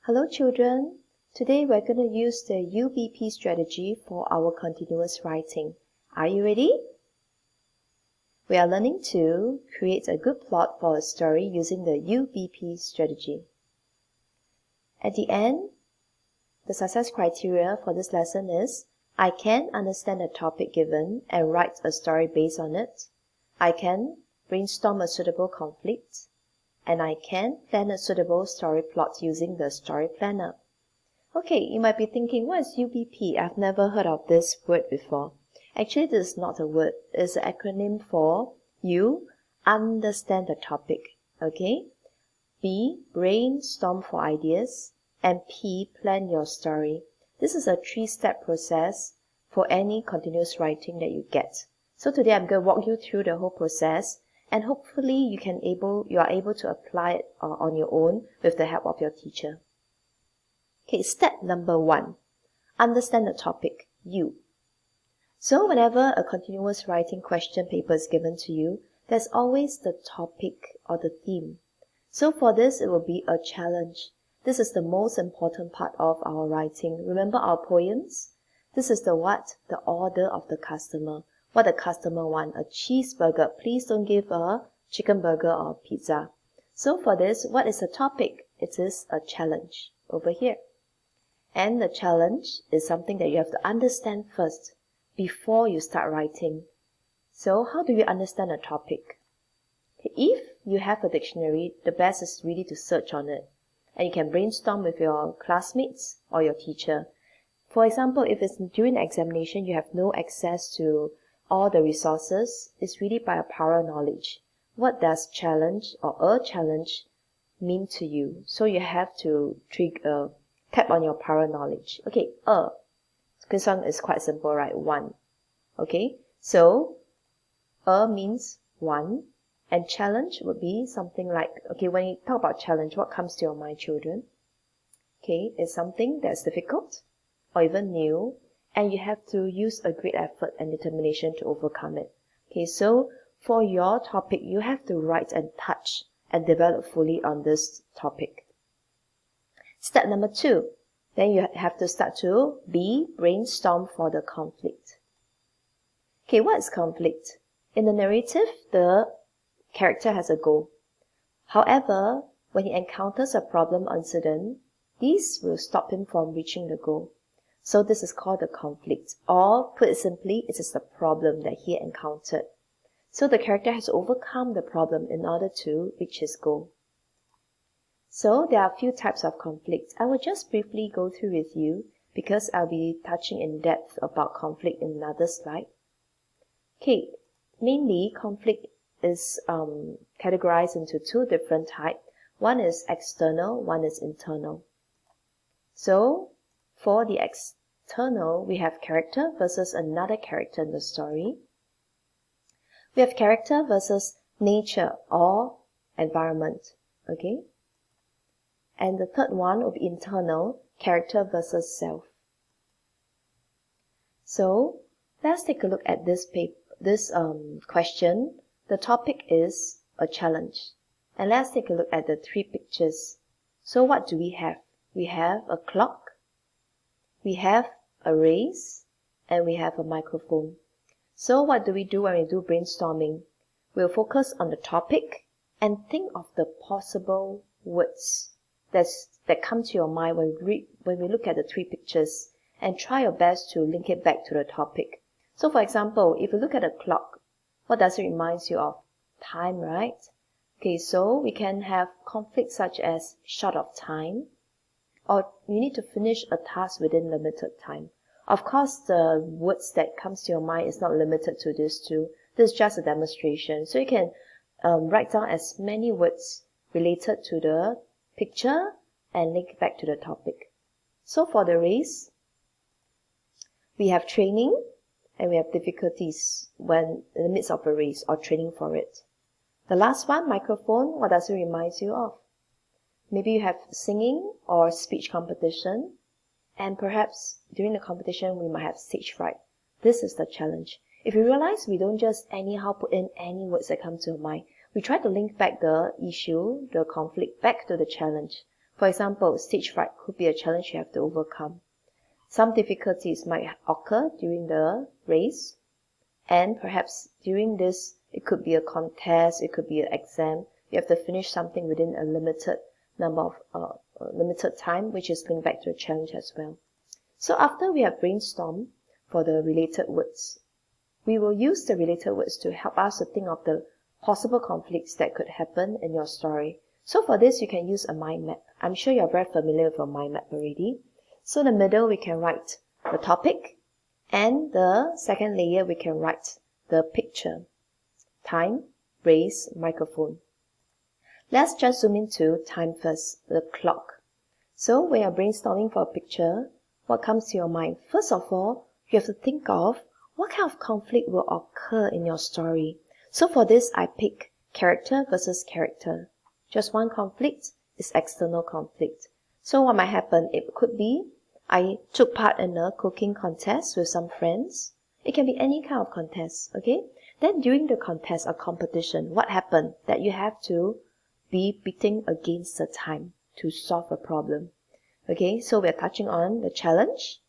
Hello children, today we're going to use the UBP strategy for our continuous writing. Are you ready? We are learning to create a good plot for a story using the UBP strategy. At the end, the success criteria for this lesson is I can understand the topic given and write a story based on it. I can brainstorm a suitable conflict. And I can plan a suitable story plot using the story planner. Okay, you might be thinking, what is UBP? I've never heard of this word before. Actually, this is not a word. It's an acronym for U, understand the topic. Okay? B, brainstorm for ideas. And P, plan your story. This is a 3-step process for any continuous writing that you get. So today I'm going to walk you through the whole process. And hopefully you are able to apply it on your own with the help of your teacher. Okay, step number 1. Understand the topic, U. So whenever a continuous writing question paper is given to you, there's always the topic or the theme. So for this, it will be a challenge. This is the most important part of our writing. Remember our poems? This is the what? The order of the customer. What the customer want, a cheeseburger. Please don't give a chicken burger or pizza. So for this, what is the topic? It is a challenge over here. And the challenge is something that you have to understand first before you start writing. So how do you understand a topic? If you have a dictionary, the best is really to search on it. And you can brainstorm with your classmates or your teacher. For example, if it's during examination, you have no access to all the resources, is really by a prior knowledge. What does challenge or a challenge mean to you? So you have to tap on your prior knowledge. Okay, this one is quite simple, right? 1. Okay, so means 1, and challenge would be something like, okay, when you talk about challenge, what comes to your mind, children? Okay, it's something that's difficult or even new, and you have to use a great effort and determination to overcome it. Okay, so for your topic, you have to write and touch and develop fully on this topic. Step number 2, then you have to start to brainstorm for the conflict. Okay, what is conflict? In the narrative, the character has a goal. However, when he encounters a problem or incident, this will stop him from reaching the goal. So this is called the conflict, or put it simply, it is the problem that he encountered. So the character has to overcome the problem in order to reach his goal. So there are a few types of conflict. I will just briefly go through with you because I'll be touching in depth about conflict in another slide. Okay, mainly conflict is categorized into 2 different types. One is external, one is internal. So for the external, we have character versus another character in the story. We have character versus nature or environment. Okay? And the third one will be internal, character versus self. So let's take a look at this question. The topic is a challenge. And let's take a look at the 3 pictures. So what do we have? We have a clock, we have a race, and we have a microphone. So what do we do when we do brainstorming? We'll focus on the topic and think of the possible words that come to your mind when we look at the 3 pictures, and try your best to link it back to the topic. So for example, if you look at a clock, what does it remind you of? Time, right? Okay, so we can have conflicts such as short of time, or you need to finish a task within limited time. Of course, the words that comes to your mind is not limited to these 2. This is just a demonstration. So you can write down as many words related to the picture and link back to the topic. So for the race, we have training and we have difficulties when in the midst of a race or training for it. The last one, microphone, what does it remind you of? Maybe you have singing or speech competition, and perhaps during the competition we might have stage fright. This is the challenge. If you realize we don't just anyhow put in any words that come to mind, we try to link back the issue, the conflict, back to the challenge. For example, stage fright could be a challenge you have to overcome. Some difficulties might occur during the race, and perhaps during this, it could be a contest, it could be an exam. You have to finish something within a limited number of limited time, which is linked back to a challenge as well. So after we have brainstormed for the related words, we will use the related words to help us to think of the possible conflicts that could happen in your story. So for this, you can use a mind map. I'm sure you're very familiar with a mind map already. So in the middle, we can write the topic, and the second layer, we can write the picture. Time, race, microphone. Let's just zoom into time first, the clock. So when you're brainstorming for a picture, what comes to your mind? First of all, you have to think of what kind of conflict will occur in your story. So for this, I pick character versus character. Just one conflict is external conflict. So what might happen? It could be I took part in a cooking contest with some friends. It can be any kind of contest, okay? Then during the contest or competition, what happened? That you have to be beating against the time to solve a problem. Okay, so we're touching on the challenge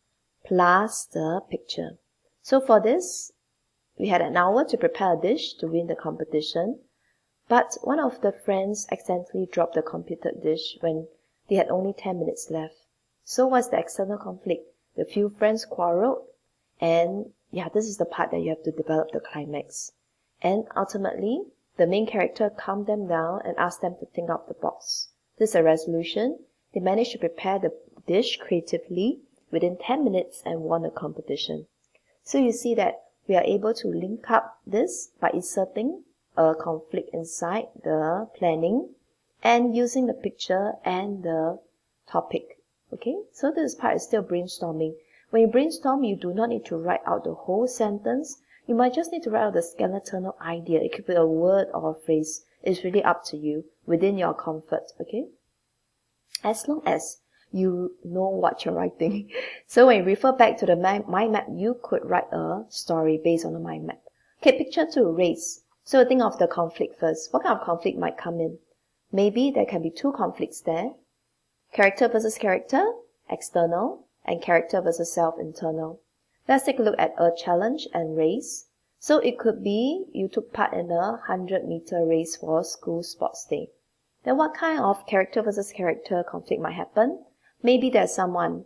plus the picture. So for this, we had an hour to prepare a dish to win the competition. But one of the friends accidentally dropped the computed dish when they had only 10 minutes left. So what's the external conflict? The few friends quarreled, and yeah, this is the part that you have to develop the climax. And ultimately, the main character calmed them down and asked them to think out the box. This is a resolution. They managed to prepare the dish creatively within 10 minutes and won the competition. So you see that we are able to link up this by inserting a conflict inside the planning and using the picture and the topic. Okay, so this part is still brainstorming. When you brainstorm, you do not need to write out the whole sentence. You might just need to write out the skeletal idea. It could be a word or a phrase. It's really up to you within your comfort, okay? As long as you know what you're writing. So when you refer back to the mind map, you could write a story based on the mind map. Okay, picture 2, race. So think of the conflict first. What kind of conflict might come in? Maybe there can be 2 conflicts there. Character versus character, external, and character versus self, internal. Let's take a look at a challenge and race. So it could be you took part in a 100-meter race for school sports day. Then what kind of character versus character conflict might happen? Maybe there's someone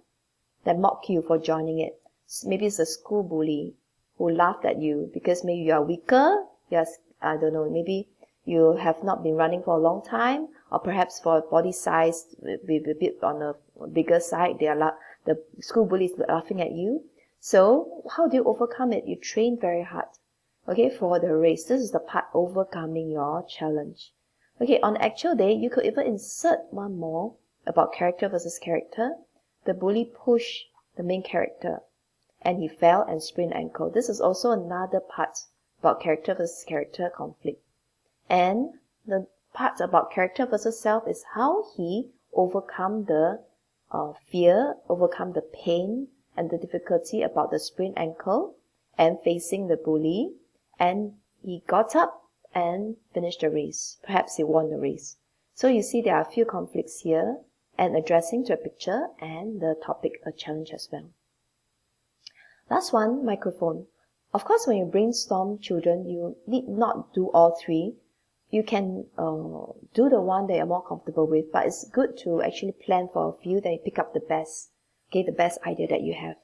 that mocked you for joining it. Maybe it's a school bully who laughed at you because maybe you are weaker. Yes, I don't know, maybe you have not been running for a long time, or perhaps for body size, be a bit on a bigger side, the school bully is laughing at you. So how do you overcome it? You train very hard, okay, for the race. This is the part overcoming your challenge. Okay, on the actual day, you could even insert one more about character versus character. The bully pushed the main character, and he fell and sprained ankle. This is also another part about character versus character conflict. And the part about character versus self is how he overcome the fear, overcome the pain and the difficulty about the sprained ankle and facing the bully. And he got up and finished the race. Perhaps he won the race. So you see there are a few conflicts here, and addressing to a picture and the topic a challenge as well. Last one, microphone. Of course, when you brainstorm children, you need not do all 3. You can do the one that you're more comfortable with, but it's good to actually plan for a few, then you pick up the best, okay, the best idea that you have.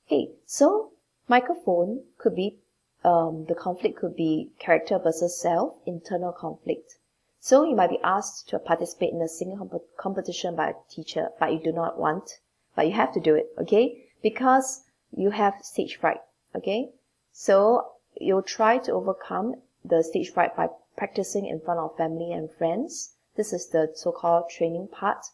Okay, so microphone could be, the conflict could be character versus self, internal conflict. So you might be asked to participate in a singing competition by a teacher, but you do not want, but you have to do it, okay, because you have stage fright, okay. So you'll try to overcome the stage fright by practicing in front of family and friends. This is the so-called training part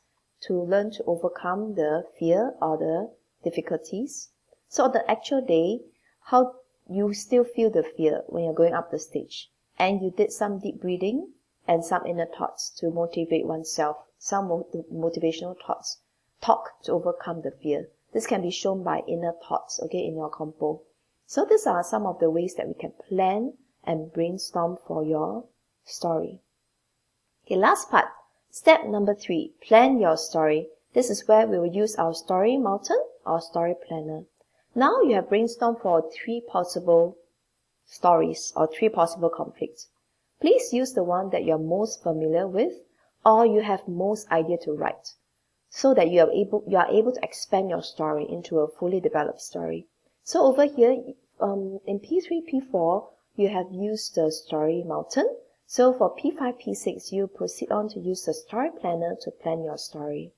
to learn to overcome the fear or the difficulties. So on the actual day, how you still feel the fear when you're going up the stage. And you did some deep breathing and some inner thoughts to motivate oneself, some motivational thoughts, talk to overcome the fear. This can be shown by inner thoughts, okay, in your compo. So these are some of the ways that we can plan and brainstorm for your story. Okay, last part, Step number 3, plan your story. This is where we will use our story mountain or story planner. Now you have brainstormed for 3 possible stories or 3 possible conflicts. Please use the one that you're most familiar with or you have most idea to write, so that you are able to expand your story into a fully developed story. So over here, in P3, P4, you have used the story mountain. So for P5, P6, you proceed on to use the story planner to plan your story.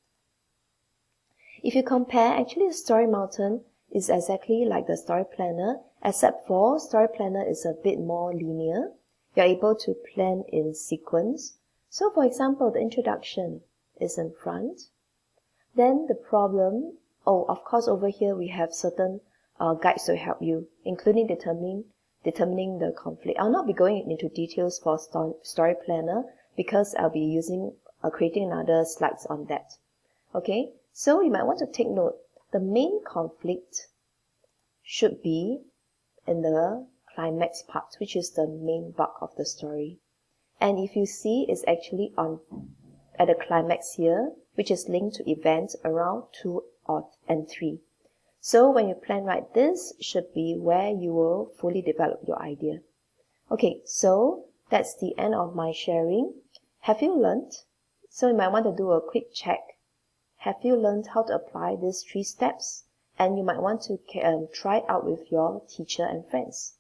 If you compare, actually the story mountain is exactly like the story planner, except for story planner is a bit more linear. You're able to plan in sequence. So for example, the introduction is in front. Then the problem, of course over here we have certain guides to help you, including determining the conflict. I'll not be going into details for story planner because I'll be creating another slides on that. Okay, so you might want to take note, the main conflict should be in the climax part, which is the main bulk of the story. And if you see, it's actually at the climax here, which is linked to events around 2 and 3. So when you plan right, this should be where you will fully develop your idea. Okay, so that's the end of my sharing. Have you learned? So you might want to do a quick check. Have you learned how to apply these 3 steps? And you might want to try it out with your teacher and friends.